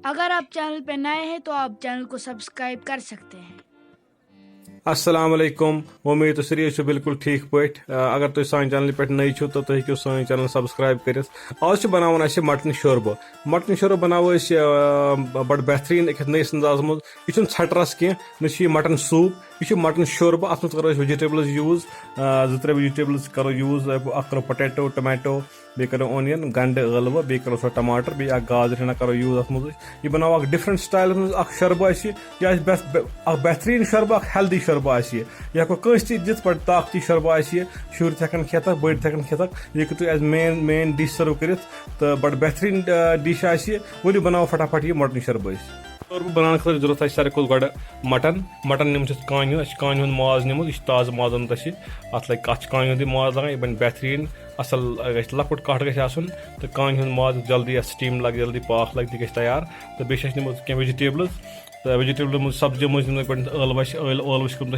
अगर आप चैनल पे नए हैं तो आप चैनल को सब्सक्राइब कर सकते हैं। अस्सलाम वालेकुम। उम्मीद तो सरी बिल्कुल ठीक पट। अगर तुम सान चैनल पे नई छो तो तुम सान चैनल सब्सक्राइब कर। आज बनान मटन शोरबा। मटन शोरबा बनावो बड़ बेहतरीन एक नईस अंदाज मज। यह छटरस कह मटन सूप, यह मटन शोरबा। अत मज करो वेजिटेबल्स यूज, 2-3 वेजिटेबल्स करो यूज। करो पोटैटो, टमाटो, बे करो ऑनियन, गंड ळव, बे करो सो टमाटर, बे गाजर करो यूज अत मज। यह बनाव डिफरेंट स्टाइल शोरबा। यह बेहतरीन शोरबा, हेल्दी शोरबा। यह हेको कंस दित बड़ ताकती शोरबा। शुर हेकन खेत, बड़ हेकन खेत। यह हेकु तुम एज मेन डिश सर्व कर। तो बड़ बेहतरीन डिश वो बनाओ फटाफट यह मटन शोरबा। शोरबा बनाने खतर जरूरत सारे गो मटन निम कान कान माज निमुत। यह ताज़ माज अत लगे कच कान माज लगा। यह बन बेहतरीन असल लकुट कट गन तो कान माज जल्दी स्टीम लगे, जल्दी पाक लगे, यह तैयार। तो बेस निमुत क्या वेजिटेबल्स। तो वेजिटेबल सब्जी मज ळव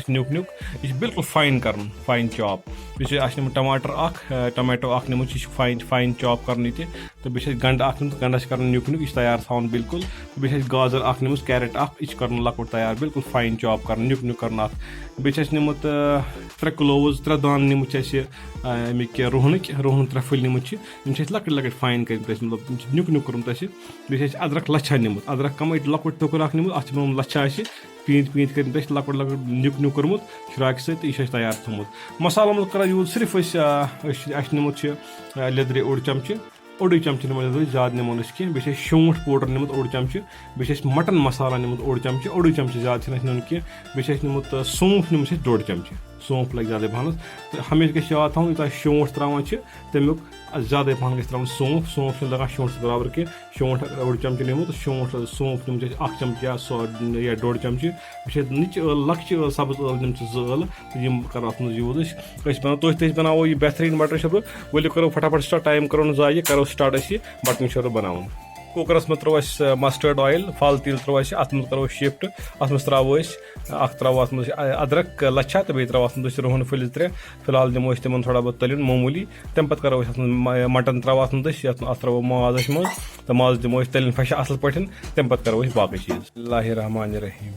न्यूक न्यूक। यह बिल्कुल फाइन कर, फाइन चॉप। बेम टमाटर टमाटो निमुत, फाइन फाइन चॉप कर। तो बेस गंड गंडस कर न्यूक न्यूक, यह तैयार थवन बिल्कुल। बेस गाजर निमुत, कैरेट यह कर लकुट तैयार, बिल्कुल फाइन चॉप कर, न्यूक न्यूक कर। बेस निमुत 3 क्लोव्स, 3 दान निमुत अमिक रोहन 3 फुल निमुत। लकट लकट फाइन कर, मतलब न्यूक न्यूक कर। बेस अदरक लच्छा निमुत, अदरक कम लकुट टुकुर निमुत। लच्छा पीत पीत कर लकुट लकुट न्यूक न्यूक कर्मुत शुराक सह तैयार थोमुत। मसाला मज कर यूज सिर्फ निमुत लेदर 1 चमचे, 1 चमचे निमो लेदर, ज्यादा निमो कह। बेस शूंठ पाउडर निमुत 1 चमचे। बेस मटन मसाला निमुत 1 चमचे, 1 चमचे ज्यादा नुन कह। बेस निमुत सौंफ निमुत 1.5 चमचे। सौंफ लगे ज्यादा पहन। तो हमेशा गई याद थवन यूत शूंठ त्रावान तमुक ज्यादा पहन गई त्रावन सौंफ। सौंफ लगा शूंठ बराबर कह। शूंठ 1 चमचे निमुत, शूंठ सौंफ निमुत 1 चमचे या 1.5 चमचे। बेस निच लक्च सब्ज निमुत 2 तो कर अत यूज। तुम बनाओ यह बेहतरीन मटन शोरबा। वो करो फटाफट स्टार्ट, टाइम करो जाय, करो स्टार्ट मटन शोरबा बनान। कुकरस में त्रो मस्टर्ड ऑयल, फल तिल त्रो अत मज करो शिफ्ट। अत मज त्रो अत मज अदरक लच्छा तो बे त्रो अत रोहन फुल 3। फिलहाल दिमो तिम थोड़ा बहुत तलिन मामूली। तम पे करो मटन त्रो अत त्रो माज मज। तो माज दिमो तलिन फश असल पे। तम पे करो बाकी चीज। बिस्मिल्लाहिर्रहमानिर्रहीम।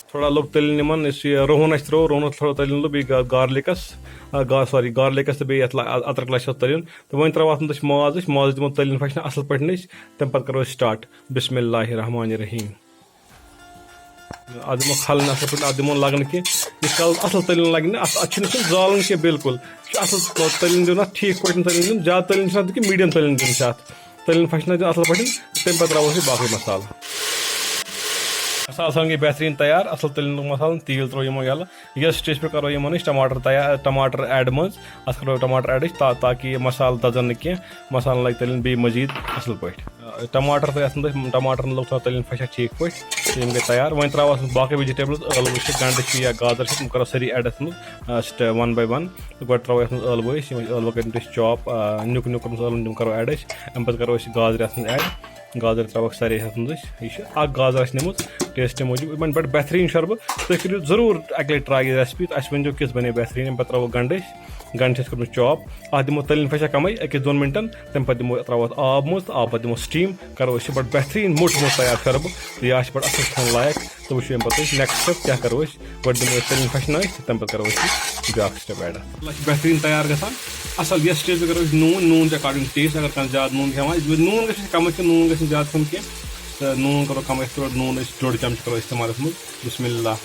थोड़ा लोग तलिन निमन रोहन त्रो, रोहन थोड़ा तलिन लो, बे गार्लिकस गार्लिकस तो बे अदरक लच्छा तलिन। तो वो त्रो अत माज माज दिमो तलिन फश असल पे। तम पे करो स्टार्ट। बिस्मिल्लाहिर्रहमानिर्रहीम। अत दिमो खलन असल पे, अत दिमो लगन कि असल तलिन लगे अत जालन कह। बिल्कुल असल तलिन दिन ठीक पे तलिन दिन, ज्यादा तलिन कि मीडियम तलिन दिन तलिन फश असल पे। तम पे त्रो बाकी मसाला। मसाला गई बेहतरीन तैयार। असल तलिन मसाला तेल त्रो यमो यल। ये स्टेज पे करो यमन टमाटर तैयार, टमाटर ऐड मज। अत करो टमाटर ऐड ताकि मसाला दजन न कह। मसाला लगे तलिन बे मजीद असल पे। टमाटर तो टमाटर लोग थोड़ा तलिन फश ठीक पे। यम गई तैयार। वो त्रो बाकी वेजिटेबल्स ळव गंड या गाजर करो सारी ऐड अत 1 by 1। गो त्रो ळव ळव कर चॉप, न्यूक न्यूक ळव करो ऐड। अम पे करो गाजर अत ऐड। गाजर त्रो सारे यह गाजर निमुत टेस्ट मूजूब। बन बड़ बेहतरीन शोरबा। तुम करो जरूर अक ट्राई रेसिपी। तो वो किस बने बेहतरीन। अम पे त्रो गंड गंड कर चॉप। अत दिमो तलिन फशा कम 1-2 मिनटन। तम पे दिमो त्रो आब मज, तो आब पे दिमो स्टीम। करो बड़ बेहतरीन मोट मोट तैयार शोरबा। तो यह बड़ असल खान लायक। तो वो पे नेक्स्ट स्टेप क्या करो गो दिमो तलिन फशन। तम पे करो ब्या स्टेप ऐड। बेहतरीन तैयार गसान असल। ये स्टेज पे करो नून अकॉर्डिंग टेस्ट। अगर कह ज्यादा नून खान, नून ग कम नून ग ज्यादा खन कह। तो नून करो कम नून 1.5 चमच करो इस्तेमाल। बिस्मिल्लाह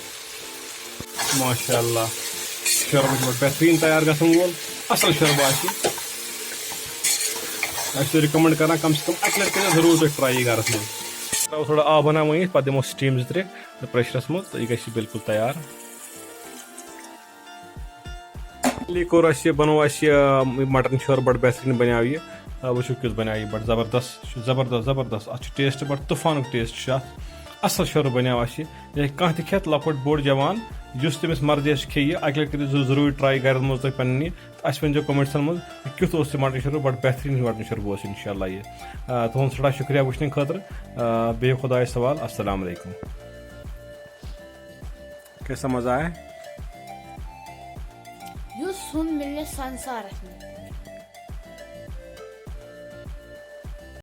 माशाअल्लाह। शोरबा बेहतरीन तैयार गसन वोल असल शोरबा। रिकमेंड कर कम से कम 1 लटि जरूर तुम ट्राई घर में। त्रो थोड़ा आब बना वन पे दिमो स्टीम 2-3 प्रेशरस मज। तो यह बिल्कुल तैयार। कोर बनो मटन शोरबा बड़ बेहतरीन बनाव यह। वो किस बनाव बड़ जबरदस्त जबरदस्त जबरदस्त। अत टेस्ट बड़ तूफान टेस्ट असल शोरबा बनाव। यह कह खेत लकुट बोड़ जवान जुस तमिस मर्जी खे। अक लट कर जरूर ट्राई घर मज तुम पे। वो कमेंट्सन मज क्युत मटन शोरबा बड़ बेहतरीन मटन शोरबा इंशाल्लाह। यह तुहद थोड़ा शुक्रिया वुचन खतर। बे खुदाय सवाल। अस्सलाम वालेकुम। कैसा मजा आया? सुन मिलने संसार में।